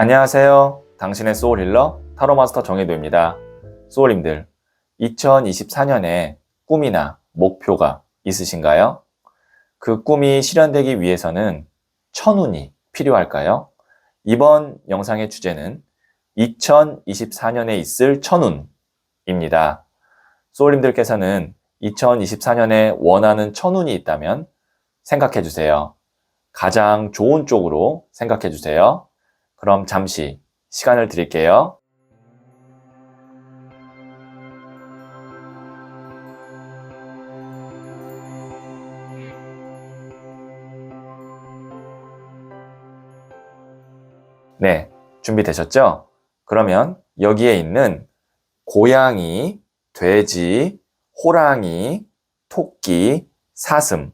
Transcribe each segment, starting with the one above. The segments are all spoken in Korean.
안녕하세요. 당신의 소울 힐러 타로마스터 정혜도입니다. 소울님들, 2024년에 꿈이나 목표가 있으신가요? 그 꿈이 실현되기 위해서는 천운이 필요할까요? 이번 영상의 주제는 2024년에 있을 천운입니다. 소울님들께서는 2024년에 원하는 천운이 있다면 생각해 주세요. 가장 좋은 쪽으로 생각해 주세요. 그럼 잠시 시간을 드릴게요. 네, 준비되셨죠? 그러면 여기에 있는 고양이, 돼지, 호랑이, 토끼, 사슴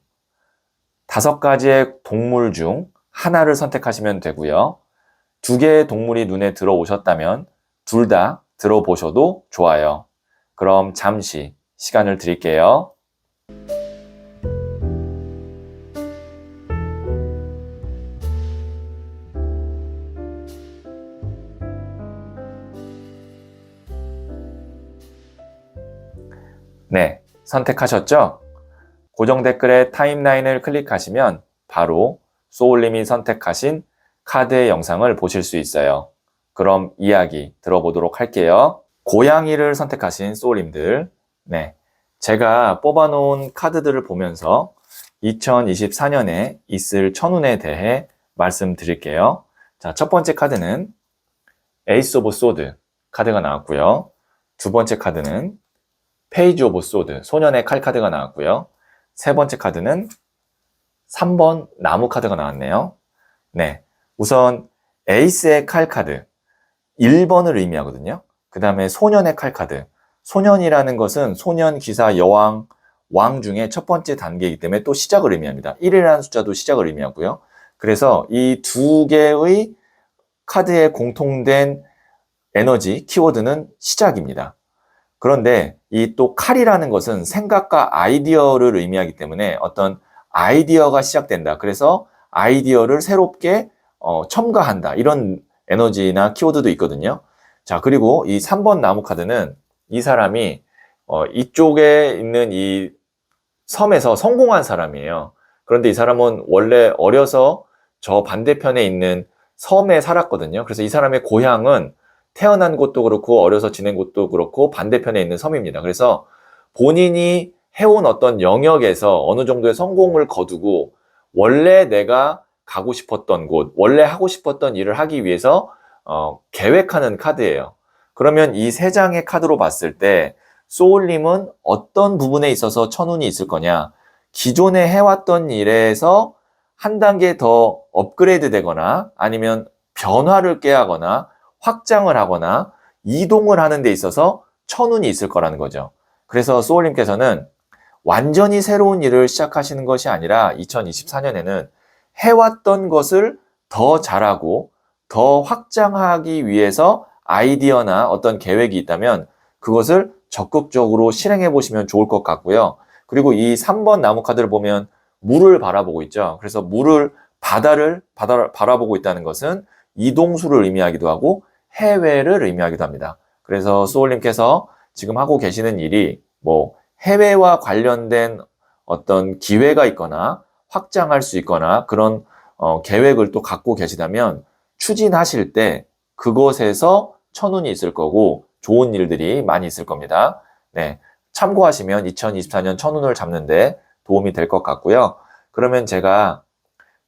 5가지의 동물 중 하나를 선택하시면 되고요. 2개의 동물이 눈에 들어오셨다면 둘 다 들어보셔도 좋아요. 그럼 잠시 시간을 드릴게요. 네, 선택하셨죠? 고정 댓글에 타임라인을 클릭하시면 바로 소울님이 선택하신 카드의 영상을 보실 수 있어요. 그럼 이야기 들어보도록 할게요. 고양이를 선택하신 소울님들, 네, 제가 뽑아놓은 카드들을 보면서 2024년에 있을 천운에 대해 말씀드릴게요. 자, 첫 번째 카드는 에이스 오브 소드 카드가 나왔고요. 두 번째 카드는 페이지 오브 소드, 소년의 칼 카드가 나왔고요. 세 번째 카드는 3번 나무 카드가 나왔네요. 네, 우선 에이스의 칼 카드 1번을 의미하거든요. 그 다음에 소년의 칼 카드, 소년이라는 것은 소년, 기사, 여왕, 왕 중에 첫 번째 단계이기 때문에 또 시작을 의미합니다. 1이라는 숫자도 시작을 의미하고요. 그래서 이 2개의 카드에 공통된 에너지, 키워드는 시작입니다. 그런데 이 또 칼이라는 것은 생각과 아이디어를 의미하기 때문에 어떤 아이디어가 시작된다. 그래서 아이디어를 새롭게 첨가한다. 이런 에너지나 키워드도 있거든요. 자, 그리고 이 3번 나무 카드는 이 사람이 이쪽에 있는 이 섬에서 성공한 사람이에요. 그런데 이 사람은 원래 어려서 저 반대편에 있는 섬에 살았거든요. 그래서 이 사람의 고향은 태어난 곳도 그렇고 어려서 지낸 곳도 그렇고 반대편에 있는 섬입니다. 그래서 본인이 해온 어떤 영역에서 어느 정도의 성공을 거두고 원래 내가 가고 싶었던 곳, 원래 하고 싶었던 일을 하기 위해서 계획하는 카드예요. 그러면 이 3장의 카드로 봤을 때 소울님은 어떤 부분에 있어서 천운이 있을 거냐? 기존에 해왔던 일에서 한 단계 더 업그레이드 되거나 아니면 변화를 꾀하거나 확장을 하거나 이동을 하는 데 있어서 천운이 있을 거라는 거죠. 그래서 소울님께서는 완전히 새로운 일을 시작하시는 것이 아니라 2024년에는 해왔던 것을 더 잘하고 더 확장하기 위해서 아이디어나 어떤 계획이 있다면 그것을 적극적으로 실행해 보시면 좋을 것 같고요. 그리고 이 3번 나무 카드를 보면 물을 바라보고 있죠. 그래서 바다를 바라보고 있다는 것은 이동수를 의미하기도 하고 해외를 의미하기도 합니다. 그래서 소울님께서 지금 하고 계시는 일이 해외와 관련된 어떤 기회가 있거나 확장할 수 있거나 그런 계획을 또 갖고 계시다면 추진하실 때 그것에서 천운이 있을 거고 좋은 일들이 많이 있을 겁니다. 네, 참고하시면 2024년 천운을 잡는데 도움이 될 것 같고요. 그러면 제가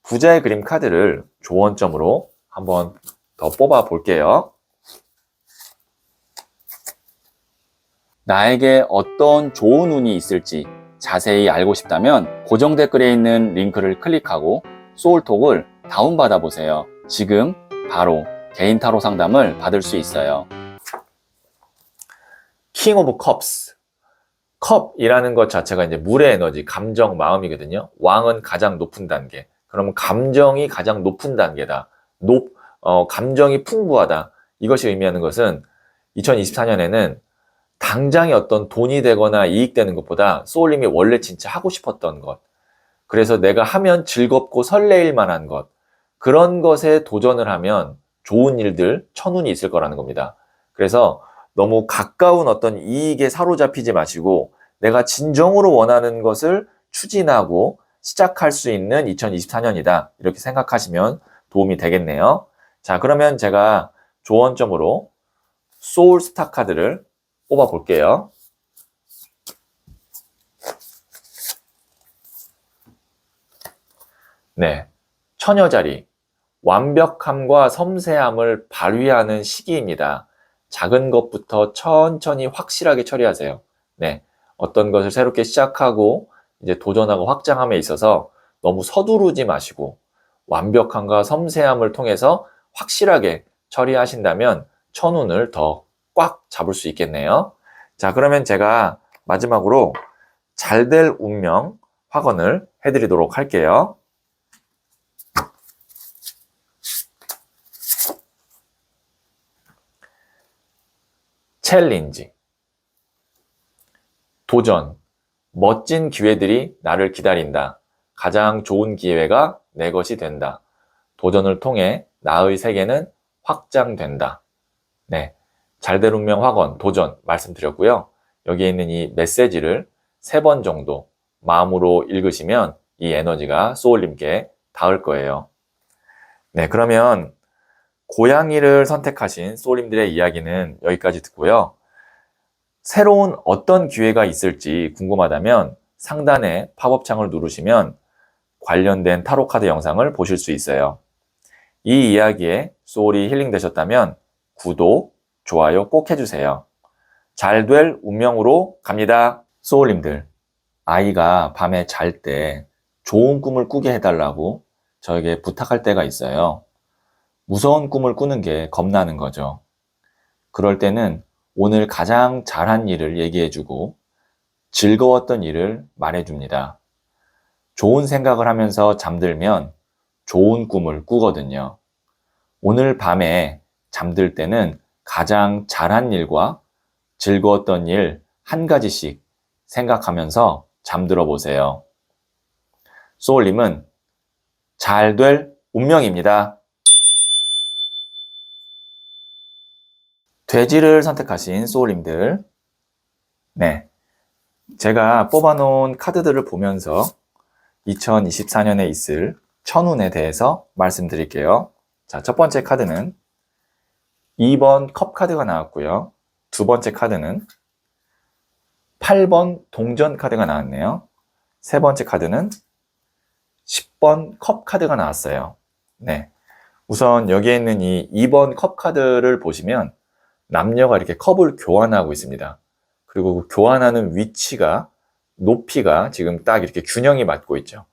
부자의 그림 카드를 조언점으로 한번 더 뽑아 볼게요. 나에게 어떤 좋은 운이 있을지 자세히 알고 싶다면 고정 댓글에 있는 링크를 클릭하고 소울톡을 다운받아 보세요. 지금 바로 개인 타로 상담을 받을 수 있어요. 킹 오브 컵스. 컵이라는 것 자체가 이제 물의 에너지, 감정, 마음이거든요. 왕은 가장 높은 단계. 그러면 감정이 가장 높은 단계다. 감정이 풍부하다. 이것이 의미하는 것은 2024년에는 당장에 어떤 돈이 되거나 이익되는 것보다 소울님이 원래 진짜 하고 싶었던 것, 그래서 내가 하면 즐겁고 설레일 만한 것, 그런 것에 도전을 하면 좋은 일들, 천운이 있을 거라는 겁니다. 그래서 너무 가까운 어떤 이익에 사로잡히지 마시고 내가 진정으로 원하는 것을 추진하고 시작할 수 있는 2024년이다. 이렇게 생각하시면 도움이 되겠네요. 자, 그러면 제가 조언점으로 소울스타 카드를 뽑아 볼게요. 네, 처녀자리, 완벽함과 섬세함을 발휘하는 시기입니다. 작은 것부터 천천히 확실하게 처리하세요. 네, 어떤 것을 새롭게 시작하고 이제 도전하고 확장함에 있어서 너무 서두르지 마시고 완벽함과 섬세함을 통해서 확실하게 처리하신다면 천운을 더 꽉 잡을 수 있겠네요. 자, 그러면 제가 마지막으로 잘 될 운명 확언을 해드리도록 할게요. 챌린지, 도전, 멋진 기회들이 나를 기다린다. 가장 좋은 기회가 내 것이 된다. 도전을 통해 나의 세계는 확장된다. 네, 잘될 운명 확언, 도전 말씀드렸고요. 여기에 있는 이 메시지를 3번 정도 마음으로 읽으시면 이 에너지가 소울님께 닿을 거예요. 네, 그러면 고양이를 선택하신 소울님들의 이야기는 여기까지 듣고요. 새로운 어떤 기회가 있을지 궁금하다면 상단에 팝업창을 누르시면 관련된 타로카드 영상을 보실 수 있어요. 이 이야기에 소울이 힐링되셨다면 구독, 좋아요 꼭 해주세요. 잘 될 운명으로 갑니다. 소울님들, 아이가 밤에 잘 때 좋은 꿈을 꾸게 해달라고 저에게 부탁할 때가 있어요. 무서운 꿈을 꾸는 게 겁나는 거죠. 그럴 때는 오늘 가장 잘한 일을 얘기해주고 즐거웠던 일을 말해줍니다. 좋은 생각을 하면서 잠들면 좋은 꿈을 꾸거든요. 오늘 밤에 잠들 때는 가장 잘한 일과 즐거웠던 일 한 가지씩 생각하면서 잠들어 보세요. 소울님은 잘 될 운명입니다. 돼지를 선택하신 소울님들, 네, 제가 뽑아놓은 카드들을 보면서 2024년에 있을 천운에 대해서 말씀드릴게요. 자, 첫 번째 카드는 2번 컵 카드가 나왔고요. 두 번째 카드는 8번 동전 카드가 나왔네요. 세 번째 카드는 10번 컵 카드가 나왔어요. 네, 우선 여기에 있는 이 2번 컵 카드를 보시면 남녀가 이렇게 컵을 교환하고 있습니다. 그리고 그 교환하는 위치가, 높이가 지금 딱 이렇게 균형이 맞고 있죠.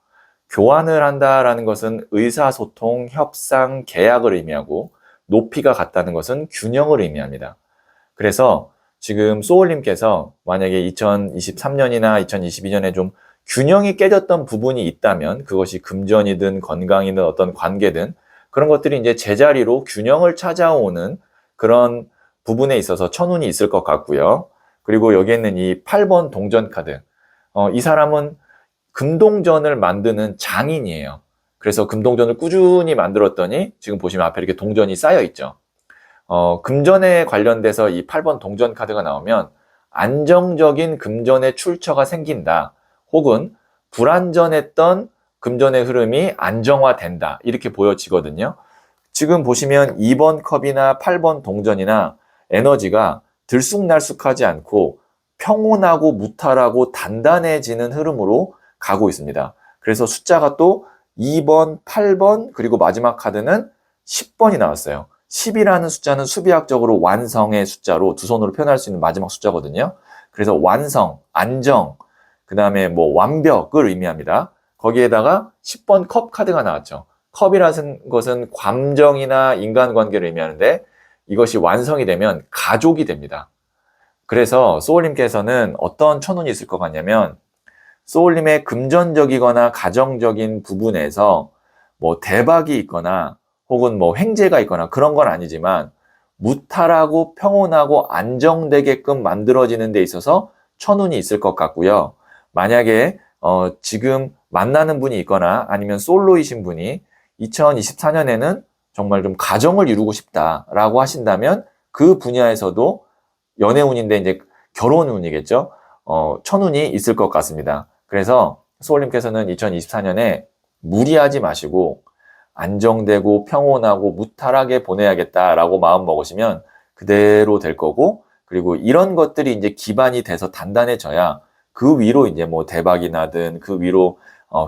교환을 한다라는 것은 의사소통, 협상, 계약을 의미하고 높이가 같다는 것은 균형을 의미합니다. 그래서 지금 소울님께서 만약에 2023년이나 2022년에 좀 균형이 깨졌던 부분이 있다면 그것이 금전이든 건강이든 어떤 관계든 그런 것들이 이제 제자리로 균형을 찾아오는 그런 부분에 있어서 천운이 있을 것 같고요. 그리고 여기 있는 이 8번 동전 카드. 이 사람은 금동전을 만드는 장인이에요. 그래서 금동전을 꾸준히 만들었더니 지금 보시면 앞에 이렇게 동전이 쌓여 있죠. 금전에 관련돼서 이 8번 동전 카드가 나오면 안정적인 금전의 출처가 생긴다. 혹은 불안전했던 금전의 흐름이 안정화된다. 이렇게 보여지거든요. 지금 보시면 2번 컵이나 8번 동전이나 에너지가 들쑥날쑥하지 않고 평온하고 무탈하고 단단해지는 흐름으로 가고 있습니다. 그래서 숫자가 또 2번, 8번, 그리고 마지막 카드는 10번이 나왔어요. 10이라는 숫자는 수비학적으로 완성의 숫자로 두 손으로 표현할 수 있는 마지막 숫자거든요. 그래서 완성, 안정, 그 다음에 뭐 완벽을 의미합니다. 거기에다가 10번 컵 카드가 나왔죠. 컵이라는 것은 감정이나 인간관계를 의미하는데 이것이 완성이 되면 가족이 됩니다. 그래서 소울님께서는 어떤 천운이 있을 것 같냐면 소울님의 금전적이거나 가정적인 부분에서 뭐 대박이 있거나 혹은 뭐 횡재가 있거나 그런 건 아니지만 무탈하고 평온하고 안정되게끔 만들어지는 데 있어서 천운이 있을 것 같고요. 만약에 지금 만나는 분이 있거나 아니면 솔로이신 분이 2024년에는 정말 좀 가정을 이루고 싶다라고 하신다면 그 분야에서도 연애운인데 이제 결혼운이겠죠. 천운이 있을 것 같습니다. 그래서 소울님께서는 2024년에 무리하지 마시고 안정되고 평온하고 무탈하게 보내야겠다라고 마음 먹으시면 그대로 될 거고, 그리고 이런 것들이 이제 기반이 돼서 단단해져야 그 위로 이제 뭐 대박이 나든 그 위로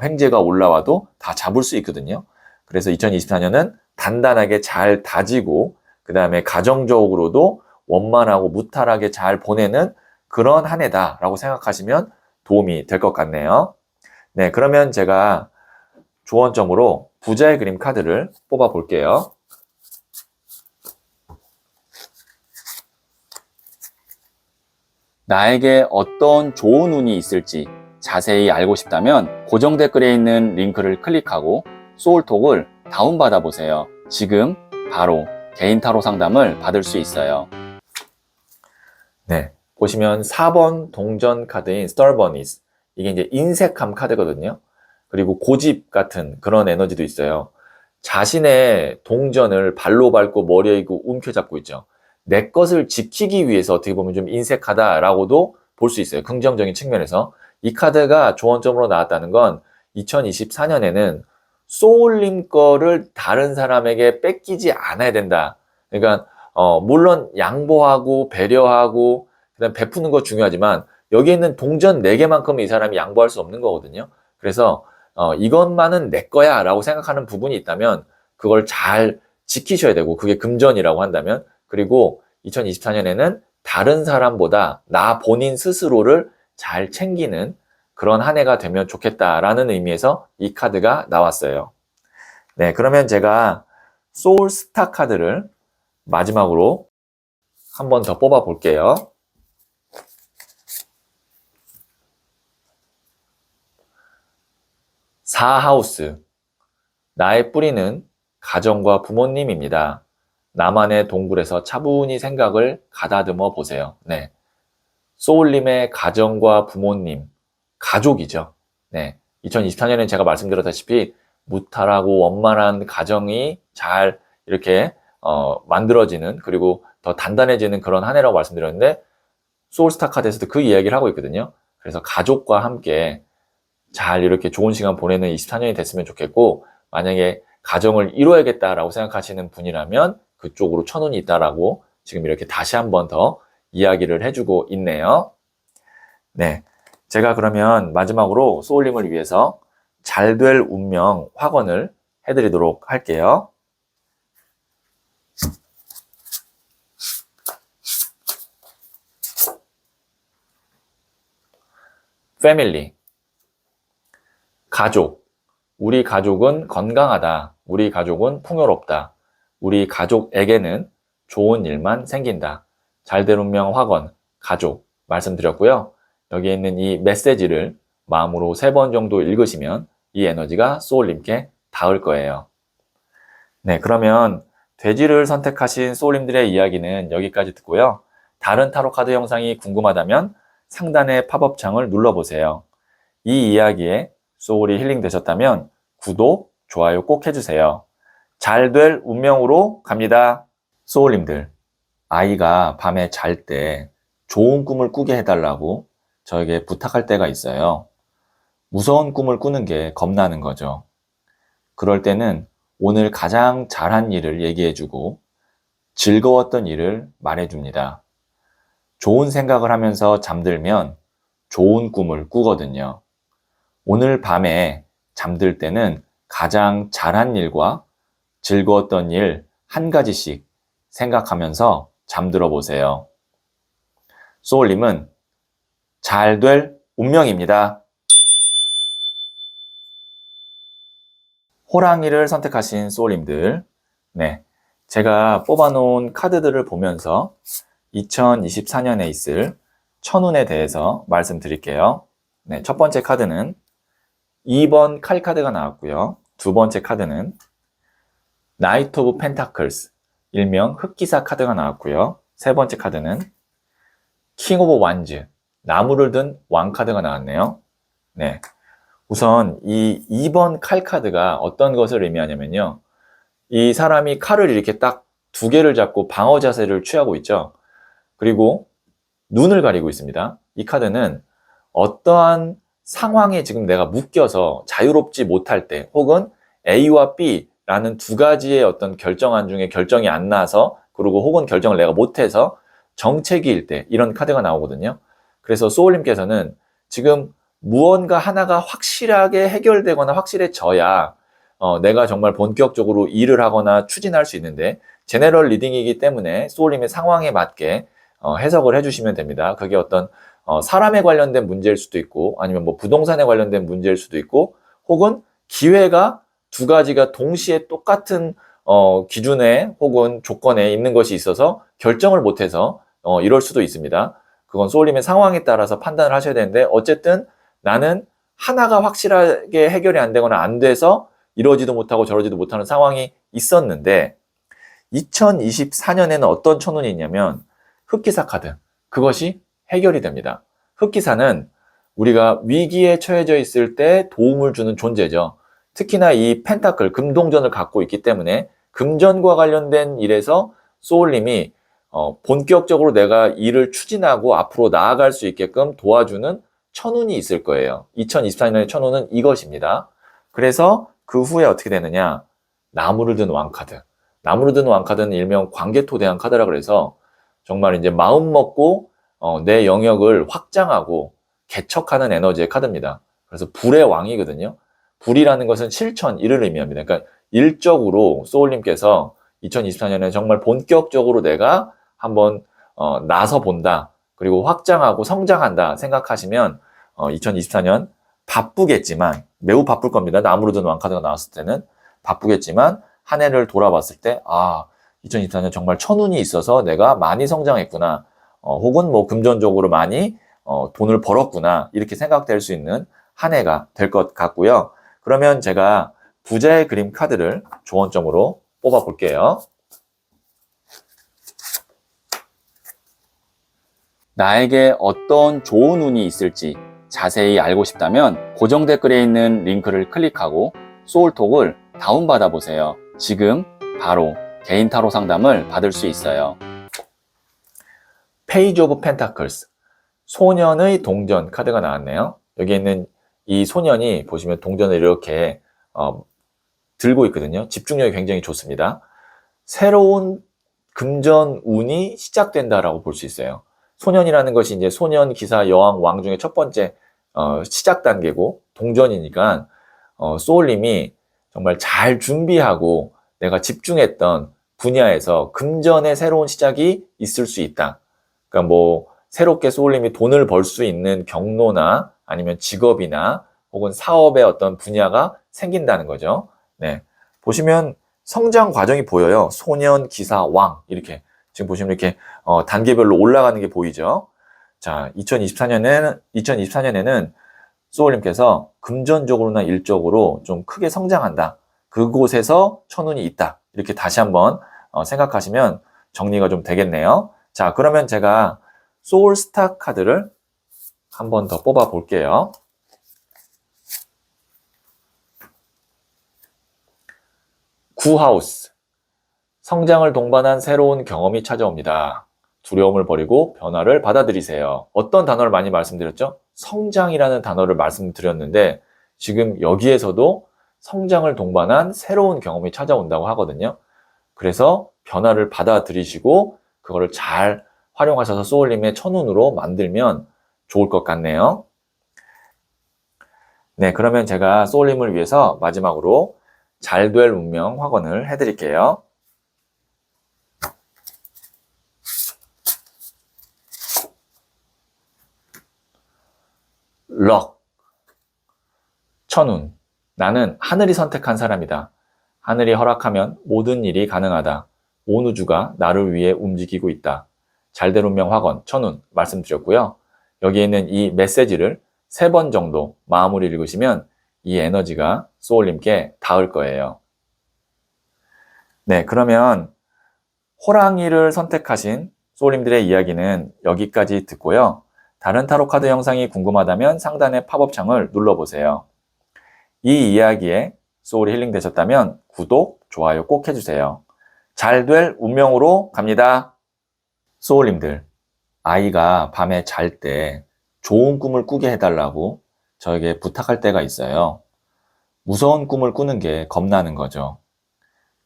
횡재가 올라와도 다 잡을 수 있거든요. 그래서 2024년은 단단하게 잘 다지고 그 다음에 가정적으로도 원만하고 무탈하게 잘 보내는 그런 한 해다라고 생각하시면 도움이 될 것 같네요. 네, 그러면 제가 조언점으로 부자의 그림 카드를 뽑아 볼게요. 나에게 어떤 좋은 운이 있을지 자세히 알고 싶다면 고정 댓글에 있는 링크를 클릭하고 소울톡을 다운받아 보세요. 지금 바로 개인 타로 상담을 받을 수 있어요. 네, 보시면 4번 동전 카드인 스털버니스, 이게 이제 인색함 카드거든요. 그리고 고집 같은 그런 에너지도 있어요. 자신의 동전을 발로 밟고 머리에 이고 움켜잡고 있죠. 내 것을 지키기 위해서 어떻게 보면 좀 인색하다라고도 볼 수 있어요. 긍정적인 측면에서. 이 카드가 조언점으로 나왔다는 건 2024년에는 소울님 거를 다른 사람에게 뺏기지 않아야 된다. 그러니까 물론 양보하고 배려하고 그다음 베푸는 거 중요하지만 여기에 있는 동전 4개만큼은 이 사람이 양보할 수 없는 거거든요. 그래서 이것만은 내 거야 라고 생각하는 부분이 있다면 그걸 잘 지키셔야 되고, 그게 금전이라고 한다면. 그리고 2024년에는 다른 사람보다 나 본인 스스로를 잘 챙기는 그런 한 해가 되면 좋겠다라는 의미에서 이 카드가 나왔어요. 네, 그러면 제가 소울스타 카드를 마지막으로 한 번 더 뽑아 볼게요. 사하우스. 나의 뿌리는 가정과 부모님입니다. 나만의 동굴에서 차분히 생각을 가다듬어 보세요. 네. 소울님의 가정과 부모님, 가족이죠. 네. 2024년엔 제가 말씀드렸다시피 무탈하고 원만한 가정이 잘 이렇게 만들어지는, 그리고 더 단단해지는 그런 한 해라고 말씀드렸는데, 소울스타 카드에서도 그 이야기를 하고 있거든요. 그래서 가족과 함께 잘 이렇게 좋은 시간 보내는 24년이 됐으면 좋겠고, 만약에 가정을 이루어야겠다라고 생각하시는 분이라면 그쪽으로 천운이 있다라고 지금 이렇게 다시 한 번 더 이야기를 해주고 있네요. 네, 제가 그러면 마지막으로 소울님을 위해서 잘 될 운명 확언을 해드리도록 할게요. 패밀리, 가족. 우리 가족은 건강하다. 우리 가족은 풍요롭다. 우리 가족에게는 좋은 일만 생긴다. 잘된 운명 확언, 가족 말씀드렸고요. 여기에 있는 이 메시지를 마음으로 3번 정도 읽으시면 이 에너지가 소울님께 닿을 거예요. 네, 그러면 돼지를 선택하신 소울님들의 이야기는 여기까지 듣고요. 다른 타로 카드 영상이 궁금하다면 상단의 팝업 창을 눌러보세요. 이 이야기에 소울이 힐링 되셨다면 구독, 좋아요 꼭 해주세요. 잘 될 운명으로 갑니다. 소울님들, 아이가 밤에 잘 때 좋은 꿈을 꾸게 해달라고 저에게 부탁할 때가 있어요. 무서운 꿈을 꾸는 게 겁나는 거죠. 그럴 때는 오늘 가장 잘한 일을 얘기해주고 즐거웠던 일을 말해줍니다. 좋은 생각을 하면서 잠들면 좋은 꿈을 꾸거든요. 오늘 밤에 잠들 때는 가장 잘한 일과 즐거웠던 일 한 가지씩 생각하면서 잠들어 보세요. 소울님은 잘 될 운명입니다. 호랑이를 선택하신 소울님들, 네, 제가 뽑아놓은 카드들을 보면서 2024년에 있을 천운에 대해서 말씀드릴게요. 네, 첫 번째 카드는 2번 칼 카드가 나왔고요. 두 번째 카드는 나이트 오브 펜타클스, 일명 흑기사 카드가 나왔고요. 세 번째 카드는 킹 오브 완즈, 나무를 든 왕 카드가 나왔네요. 네, 우선 이 2번 칼 카드가 어떤 것을 의미하냐면요. 이 사람이 칼을 이렇게 딱 두 개를 잡고 방어 자세를 취하고 있죠. 그리고 눈을 가리고 있습니다. 이 카드는 어떠한 상황에 지금 내가 묶여서 자유롭지 못할 때, 혹은 A와 B라는 두 가지의 어떤 결정안 중에 결정이 안 나서, 그리고 혹은 결정을 내가 못해서 정체기일 때, 이런 카드가 나오거든요. 그래서 소울님께서는 지금 무언가 하나가 확실하게 해결되거나 확실해져야 내가 정말 본격적으로 일을 하거나 추진할 수 있는데, 제네럴 리딩이기 때문에 소울님의 상황에 맞게 해석을 해주시면 됩니다. 그게 어떤 사람에 관련된 문제일 수도 있고, 아니면 뭐 부동산에 관련된 문제일 수도 있고, 혹은 기회가 두 가지가 동시에 똑같은 기준에 혹은 조건에 있는 것이 있어서 결정을 못해서 이럴 수도 있습니다. 그건 소울님의 상황에 따라서 판단을 하셔야 되는데, 어쨌든 나는 하나가 확실하게 해결이 안 되거나 안 돼서 이러지도 못하고 저러지도 못하는 상황이 있었는데, 2024년에는 어떤 천운이 있냐면 흑기사 카드, 그것이 해결이 됩니다. 흑기사는 우리가 위기에 처해져 있을 때 도움을 주는 존재죠. 특히나 이 펜타클, 금동전을 갖고 있기 때문에 금전과 관련된 일에서 소울님이 본격적으로 내가 일을 추진하고 앞으로 나아갈 수 있게끔 도와주는 천운이 있을 거예요. 2024년의 천운은 이것입니다. 그래서 그 후에 어떻게 되느냐, 나무를 든 왕카드. 나무를 든 왕카드는 일명 관계토대한 카드라 그래서 정말 이제 마음 먹고 내 영역을 확장하고 개척하는 에너지의 카드입니다. 그래서 불의 왕이거든요. 불이라는 것은 실천, 일을 의미합니다. 그러니까 일적으로 소울님께서 2024년에 정말 본격적으로 내가 한번 나서 본다, 그리고 확장하고 성장한다 생각하시면 2024년 바쁘겠지만, 매우 바쁠 겁니다. 나무로 든 왕카드가 나왔을 때는 바쁘겠지만, 한 해를 돌아봤을 때 2024년 정말 천운이 있어서 내가 많이 성장했구나, 혹은 뭐 금전적으로 많이 돈을 벌었구나, 이렇게 생각될 수 있는 한 해가 될 것 같고요. 그러면 제가 부자의 그림 카드를 조언점으로 뽑아 볼게요. 나에게 어떤 좋은 운이 있을지 자세히 알고 싶다면 고정 댓글에 있는 링크를 클릭하고 소울톡을 다운받아 보세요. 지금 바로 개인 타로 상담을 받을 수 있어요. 페이지 오브 펜타클스, 소년의 동전 카드가 나왔네요. 여기 있는 이 소년이 보시면 동전을 이렇게 들고 있거든요. 집중력이 굉장히 좋습니다. 새로운 금전 운이 시작된다라고 볼 수 있어요. 소년이라는 것이 이제 소년, 기사, 여왕, 왕 중에 첫 번째 시작 단계고, 동전이니까 소울님이 정말 잘 준비하고 내가 집중했던 분야에서 금전의 새로운 시작이 있을 수 있다. 그러니까 뭐 새롭게 소울님이 돈을 벌 수 있는 경로나 아니면 직업이나 혹은 사업의 어떤 분야가 생긴다는 거죠. 네, 보시면 성장 과정이 보여요. 소년, 기사, 왕, 이렇게 지금 보시면 이렇게 단계별로 올라가는 게 보이죠. 자, 2024년에는 소울님께서 금전적으로나 일적으로 좀 크게 성장한다, 그곳에서 천운이 있다, 이렇게 다시 한번 생각하시면 정리가 좀 되겠네요. 자, 그러면 제가 소울스타 카드를 한 번 더 뽑아 볼게요. 구하우스, 성장을 동반한 새로운 경험이 찾아옵니다. 두려움을 버리고 변화를 받아들이세요. 어떤 단어를 많이 말씀드렸죠? 성장이라는 단어를 말씀드렸는데, 지금 여기에서도 성장을 동반한 새로운 경험이 찾아온다고 하거든요. 그래서 변화를 받아들이시고 그거를 잘 활용하셔서 소울님의 천운으로 만들면 좋을 것 같네요. 네, 그러면 제가 소울님을 위해서 마지막으로 잘 될 운명 확언을 해드릴게요. 럭, 천운, 나는 하늘이 선택한 사람이다. 하늘이 허락하면 모든 일이 가능하다. 온 우주가 나를 위해 움직이고 있다. 잘될 운명 확언, 천운 말씀드렸고요. 여기에 있는 이 메시지를 3번 정도 마음으로 읽으시면 이 에너지가 소울님께 닿을 거예요. 네, 그러면 호랑이를 선택하신 소울님들의 이야기는 여기까지 듣고요. 다른 타로 카드 영상이 궁금하다면 상단의 팝업 창을 눌러보세요. 이 이야기에 소울이 힐링 되셨다면 구독, 좋아요 꼭 해주세요. 잘 될 운명으로 갑니다. 소울님들, 아이가 밤에 잘 때 좋은 꿈을 꾸게 해달라고 저에게 부탁할 때가 있어요. 무서운 꿈을 꾸는 게 겁나는 거죠.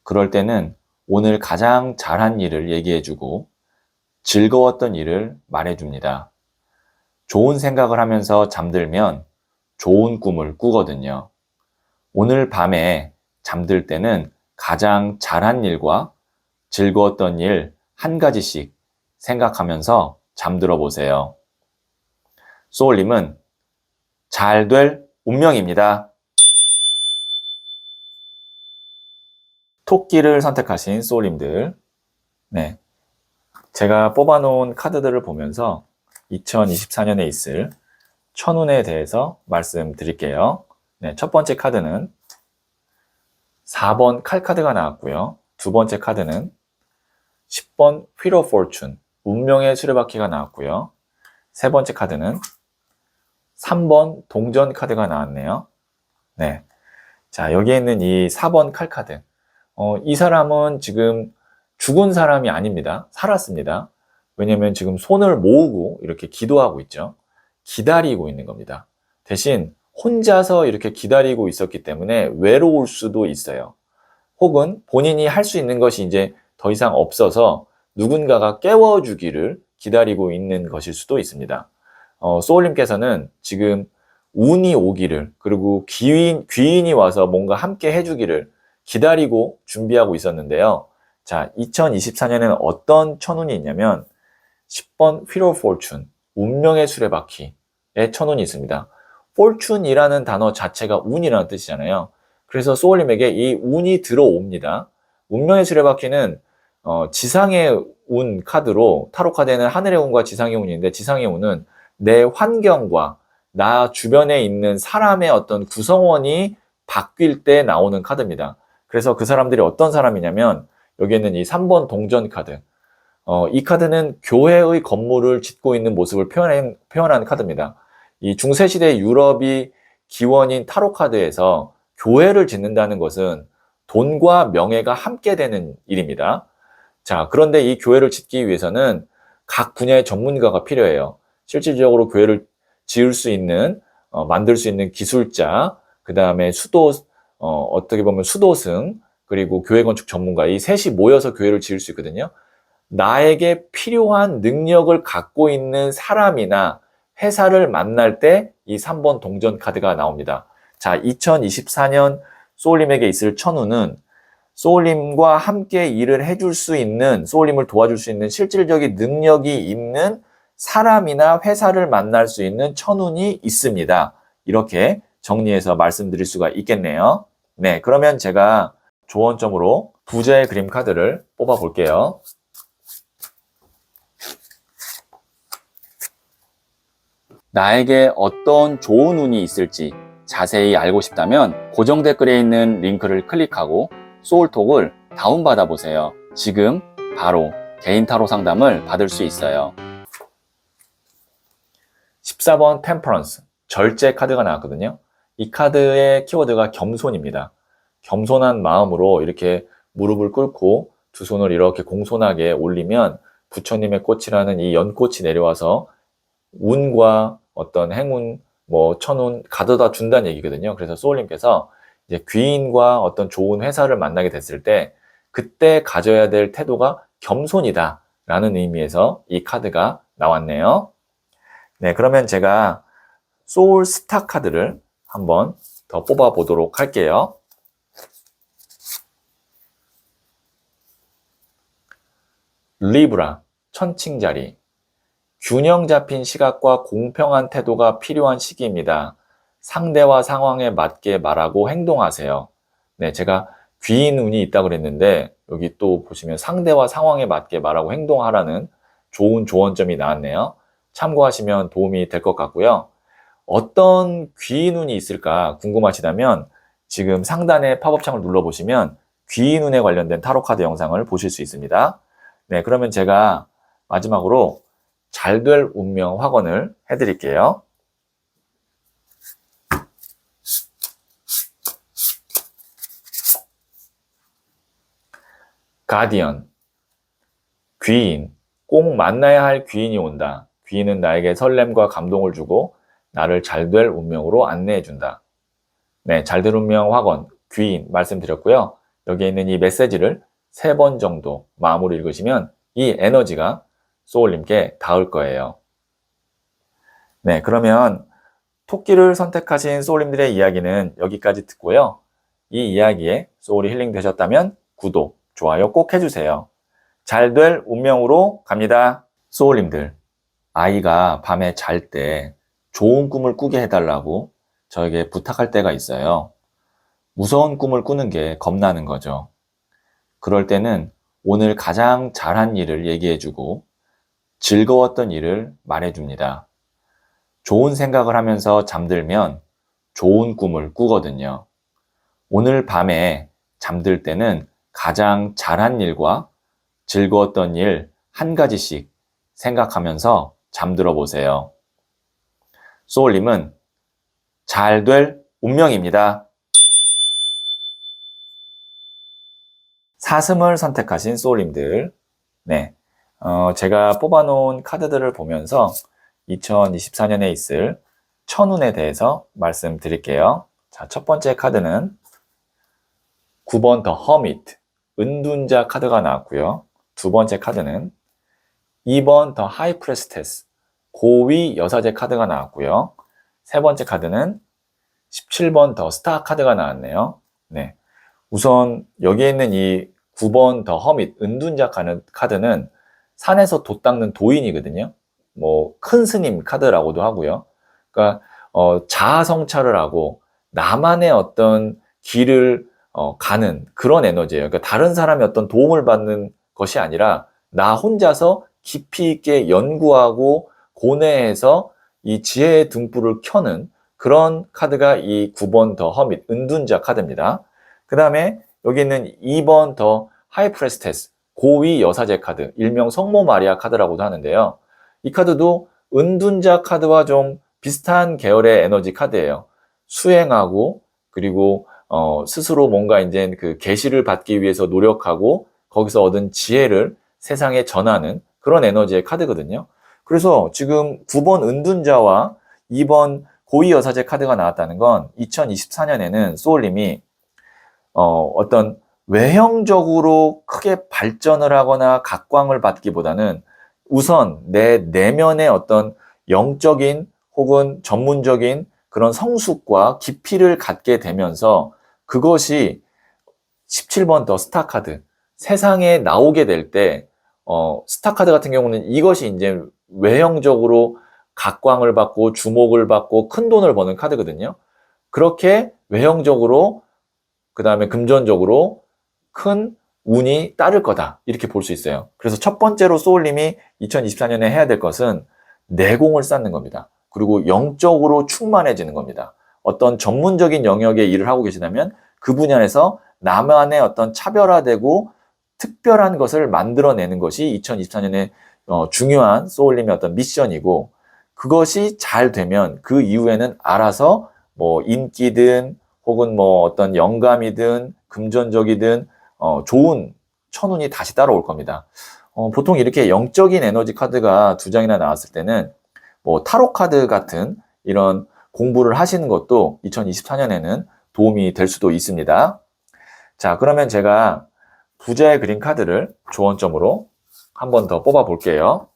그럴 때는 오늘 가장 잘한 일을 얘기해주고 즐거웠던 일을 말해줍니다. 좋은 생각을 하면서 잠들면 좋은 꿈을 꾸거든요. 오늘 밤에 잠들 때는 가장 잘한 일과 즐거웠던 일 한 가지씩 생각하면서 잠들어 보세요. 소울님은 잘 될 운명입니다. 토끼를 선택하신 소울님들, 네, 제가 뽑아놓은 카드들을 보면서 2024년에 있을 천운에 대해서 말씀드릴게요. 네, 첫 번째 카드는 4번 칼 카드가 나왔고요. 두 번째 카드는 10번 Wheel of Fortune, 운명의 수레바퀴가 나왔고요. 세 번째 카드는 3번 동전 카드가 나왔네요. 네. 자, 여기에 있는 이 4번 칼 카드. 이 사람은 지금 죽은 사람이 아닙니다. 살았습니다. 왜냐면 지금 손을 모으고 이렇게 기도하고 있죠. 기다리고 있는 겁니다. 대신 혼자서 이렇게 기다리고 있었기 때문에 외로울 수도 있어요. 혹은 본인이 할 수 있는 것이 이제 더 이상 없어서 누군가가 깨워주기를 기다리고 있는 것일 수도 있습니다. 소울님께서는 지금 운이 오기를, 그리고 귀인이 와서 뭔가 함께 해주기를 기다리고 준비하고 있었는데요. 자, 2024년에는 어떤 천운이 있냐면 10번 Wheel of Fortune, 운명의 수레바퀴의 천운이 있습니다. Fortune이라는 단어 자체가 운이라는 뜻이잖아요. 그래서 소울님에게 이 운이 들어옵니다. 운명의 수레바퀴는 지상의 운 카드로, 타로 카드에는 하늘의 운과 지상의 운이 있는데, 지상의 운은 내 환경과 나 주변에 있는 사람의 어떤 구성원이 바뀔 때 나오는 카드입니다. 그래서 그 사람들이 어떤 사람이냐면, 여기에는 이 3번 동전 카드. 이 카드는 교회의 건물을 짓고 있는 모습을 표현한 카드입니다. 이 중세시대 유럽이 기원인 타로 카드에서 교회를 짓는다는 것은 돈과 명예가 함께 되는 일입니다. 자, 그런데 이 교회를 짓기 위해서는 각 분야의 전문가가 필요해요. 실질적으로 교회를 지을 수 있는, 만들 수 있는 기술자, 그 다음에 어떻게 보면 수도승, 그리고 교회 건축 전문가, 이 셋이 모여서 교회를 지을 수 있거든요. 나에게 필요한 능력을 갖고 있는 사람이나 회사를 만날 때 이 3번 동전 카드가 나옵니다. 자, 2024년 소울님에게 있을 천운은 소울님과 함께 일을 해줄 수 있는, 소울님을 도와줄 수 있는 실질적인 능력이 있는 사람이나 회사를 만날 수 있는 천운이 있습니다. 이렇게 정리해서 말씀드릴 수가 있겠네요. 네, 그러면 제가 조언점으로 부자의 그림 카드를 뽑아 볼게요. 나에게 어떤 좋은 운이 있을지 자세히 알고 싶다면 고정 댓글에 있는 링크를 클릭하고 소울톡을 다운받아 보세요. 지금 바로 개인 타로 상담을 받을 수 있어요. 14번 템퍼런스, 절제 카드가 나왔거든요. 이 카드의 키워드가 겸손입니다. 겸손한 마음으로 이렇게 무릎을 꿇고 두 손을 이렇게 공손하게 올리면 부처님의 꽃이라는 이 연꽃이 내려와서 운과 어떤 행운, 천운 가져다 준다는 얘기거든요. 그래서 소울님께서 이제 귀인과 어떤 좋은 회사를 만나게 됐을 때 그때 가져야 될 태도가 겸손이다 라는 의미에서 이 카드가 나왔네요. 네, 그러면 제가 소울 스타 카드를 한번 더 뽑아 보도록 할게요. 리브라, 천칭자리. 균형 잡힌 시각과 공평한 태도가 필요한 시기입니다. 상대와 상황에 맞게 말하고 행동하세요. 네, 제가 귀인 운이 있다고 그랬는데 여기 또 보시면 상대와 상황에 맞게 말하고 행동하라는 좋은 조언점이 나왔네요. 참고하시면 도움이 될 것 같고요. 어떤 귀인 운이 있을까 궁금하시다면 지금 상단의 팝업창을 눌러보시면 귀인 운에 관련된 타로 카드 영상을 보실 수 있습니다. 네, 그러면 제가 마지막으로 잘 될 운명 확언을 해드릴게요. 가디언, 귀인, 꼭 만나야 할 귀인이 온다. 귀인은 나에게 설렘과 감동을 주고 나를 잘될 운명으로 안내해준다. 네, 잘될 운명 확언, 귀인 말씀드렸고요. 여기에 있는 이 메시지를 3번 정도 마음으로 읽으시면 이 에너지가 소울님께 닿을 거예요. 네, 그러면 토끼를 선택하신 소울님들의 이야기는 여기까지 듣고요. 이 이야기에 소울이 힐링 되셨다면 구독, 좋아요 꼭 해주세요. 잘 될 운명으로 갑니다. 소울님들, 아이가 밤에 잘 때 좋은 꿈을 꾸게 해달라고 저에게 부탁할 때가 있어요. 무서운 꿈을 꾸는 게 겁나는 거죠. 그럴 때는 오늘 가장 잘한 일을 얘기해주고 즐거웠던 일을 말해줍니다. 좋은 생각을 하면서 잠들면 좋은 꿈을 꾸거든요. 오늘 밤에 잠들 때는 가장 잘한 일과 즐거웠던 일 한 가지씩 생각하면서 잠들어 보세요. 소울님은 잘 될 운명입니다. 사슴을 선택하신 소울님들, 네, 제가 뽑아놓은 카드들을 보면서 2024년에 있을 천운에 대해서 말씀드릴게요. 자, 첫 번째 카드는 9번 더 허미트, 은둔자 카드가 나왔고요. 두 번째 카드는 2번 더 하이 프레스테스, 고위 여사제 카드가 나왔고요. 세 번째 카드는 17번 더 스타 카드가 나왔네요. 네. 우선 여기에 있는 이 9번 더 허밋, 은둔자 카드는 산에서 돛 닦는 도인이거든요. 뭐 큰 스님 카드라고도 하고요. 그러니까 자아 성찰을 하고 나만의 어떤 길을 가는 그런 에너지예요. 그러니까 다른 사람의 어떤 도움을 받는 것이 아니라 나 혼자서 깊이 있게 연구하고 고뇌해서 이 지혜의 등불을 켜는 그런 카드가 이 9번 더 허밋, 은둔자 카드입니다. 그 다음에 여기 있는 2번 더 하이 프레스테스, 고위 여사제 카드, 일명 성모 마리아 카드라고도 하는데요. 이 카드도 은둔자 카드와 좀 비슷한 계열의 에너지 카드예요. 수행하고 그리고 스스로 뭔가 이제 그 계시를 받기 위해서 노력하고 거기서 얻은 지혜를 세상에 전하는 그런 에너지의 카드거든요. 그래서 지금 9번 은둔자와 2번 고위 여사제 카드가 나왔다는 건 2024년에는 소울님이 어떤 외형적으로 크게 발전을 하거나 각광을 받기보다는 우선 내 내면의 어떤 영적인 혹은 전문적인 그런 성숙과 깊이를 갖게 되면서 그것이 17번 더 스타 카드, 세상에 나오게 될 때, 스타 카드 같은 경우는 이것이 이제 외형적으로 각광을 받고 주목을 받고 큰 돈을 버는 카드거든요. 그렇게 외형적으로 그 다음에 금전적으로 큰 운이 따를 거다 이렇게 볼 수 있어요. 그래서 첫 번째로 소울님이 2024년에 해야 될 것은 내공을 쌓는 겁니다. 그리고 영적으로 충만해지는 겁니다. 어떤 전문적인 영역의 일을 하고 계시다면 그 분야에서 나만의 어떤 차별화되고 특별한 것을 만들어내는 것이 2024년에 중요한 소울님의 어떤 미션이고 그것이 잘 되면 그 이후에는 알아서 뭐 인기든 혹은 뭐 어떤 영감이든 금전적이든 좋은 천운이 다시 따라올 겁니다. 보통 이렇게 영적인 에너지 카드가 2장이나 나왔을 때는 뭐 타로 카드 같은 이런 공부를 하시는 것도 2024년에는 도움이 될 수도 있습니다. 자, 그러면 제가 부자의 그린 카드를 조언점으로 한 번 더 뽑아 볼게요.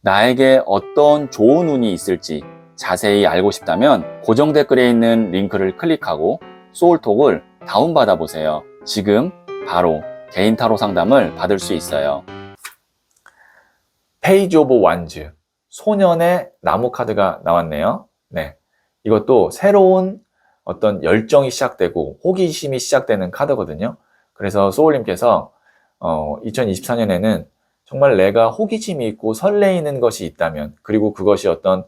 나에게 어떤 좋은 운이 있을지 자세히 알고 싶다면 고정 댓글에 있는 링크를 클릭하고 소울톡을 다운받아 보세요. 지금 바로 개인 타로 상담을 받을 수 있어요. 페이지 오브 완즈, 소년의 나무 카드가 나왔네요. 네, 이것도 새로운 어떤 열정이 시작되고 호기심이 시작되는 카드거든요. 그래서 소울님께서 2024년에는 정말 내가 호기심이 있고 설레이는 것이 있다면 그리고 그것이 어떤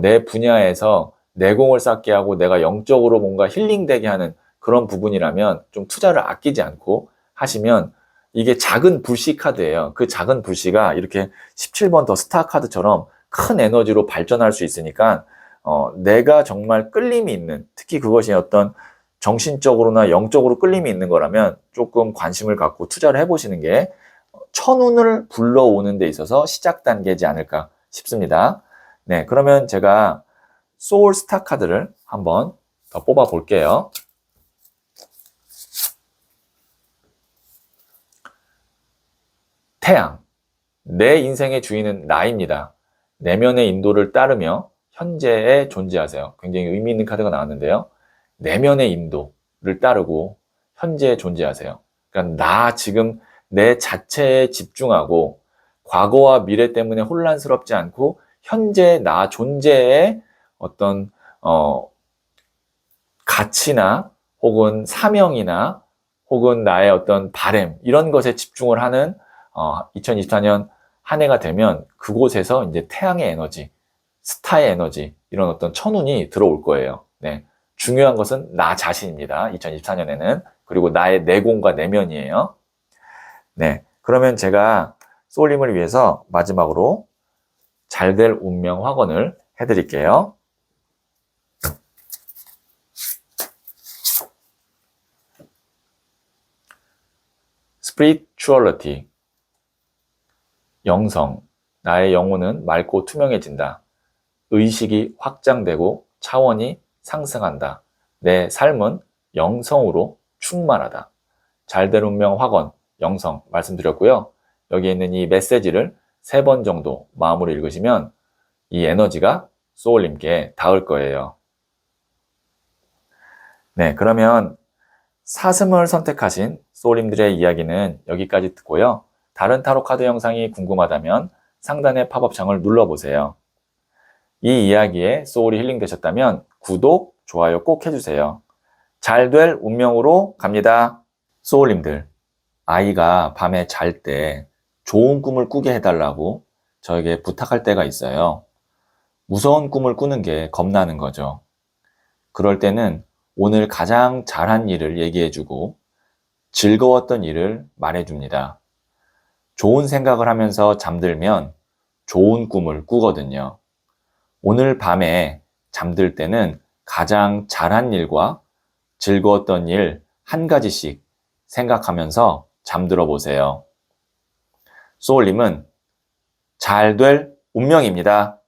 내 분야에서 내공을 쌓게 하고 내가 영적으로 뭔가 힐링되게 하는 그런 부분이라면 좀 투자를 아끼지 않고 하시면 이게 작은 불씨 카드예요. 그 작은 불씨가 이렇게 17번 더 스타 카드처럼 큰 에너지로 발전할 수 있으니까 내가 정말 끌림이 있는 특히 그것이 어떤 정신적으로나 영적으로 끌림이 있는 거라면 조금 관심을 갖고 투자를 해보시는 게 천운을 불러오는 데 있어서 시작 단계이지 않을까 싶습니다. 네, 그러면 제가 소울 스타 카드를 한번 더 뽑아 볼게요. 태양, 내 인생의 주인은 나입니다. 내면의 인도를 따르며 현재에 존재하세요. 굉장히 의미 있는 카드가 나왔는데요. 내면의 인도를 따르고 현재에 존재하세요. 그러니까 나 지금 내 자체에 집중하고 과거와 미래 때문에 혼란스럽지 않고 현재 나 존재의 어떤 가치나 혹은 사명이나 혹은 나의 어떤 바램 이런 것에 집중을 하는 2024년 한 해가 되면 그곳에서 이제 태양의 에너지, 스타의 에너지 이런 어떤 천운이 들어올 거예요. 네. 중요한 것은 나 자신입니다. 2024년에는. 그리고 나의 내공과 내면이에요. 네. 그러면 제가 소울님을 위해서 마지막으로 잘될 운명 확언을 해드릴게요. spirituality, 영성, 나의 영혼은 맑고 투명해진다. 의식이 확장되고 차원이 상승한다. 내 삶은 영성으로 충만하다. 잘될 운명 확언, 영성 말씀드렸고요. 여기에 있는 이 메시지를 3번 정도 마음으로 읽으시면 이 에너지가 소울님께 닿을 거예요. 네, 그러면 사슴을 선택하신 소울님들의 이야기는 여기까지 듣고요. 다른 타로 카드 영상이 궁금하다면 상단의 팝업창을 눌러보세요. 이 이야기에 소울이 힐링되셨다면 구독, 좋아요 꼭 해주세요. 잘 될 운명으로 갑니다. 소울님들, 아이가 밤에 잘 때 좋은 꿈을 꾸게 해달라고 저에게 부탁할 때가 있어요. 무서운 꿈을 꾸는 게 겁나는 거죠. 그럴 때는 오늘 가장 잘한 일을 얘기해주고 즐거웠던 일을 말해줍니다. 좋은 생각을 하면서 잠들면 좋은 꿈을 꾸거든요. 오늘 밤에 잠들 때는 가장 잘한 일과 즐거웠던 일 한 가지씩 생각하면서 잠들어 보세요. 소울님은 잘 될 운명입니다.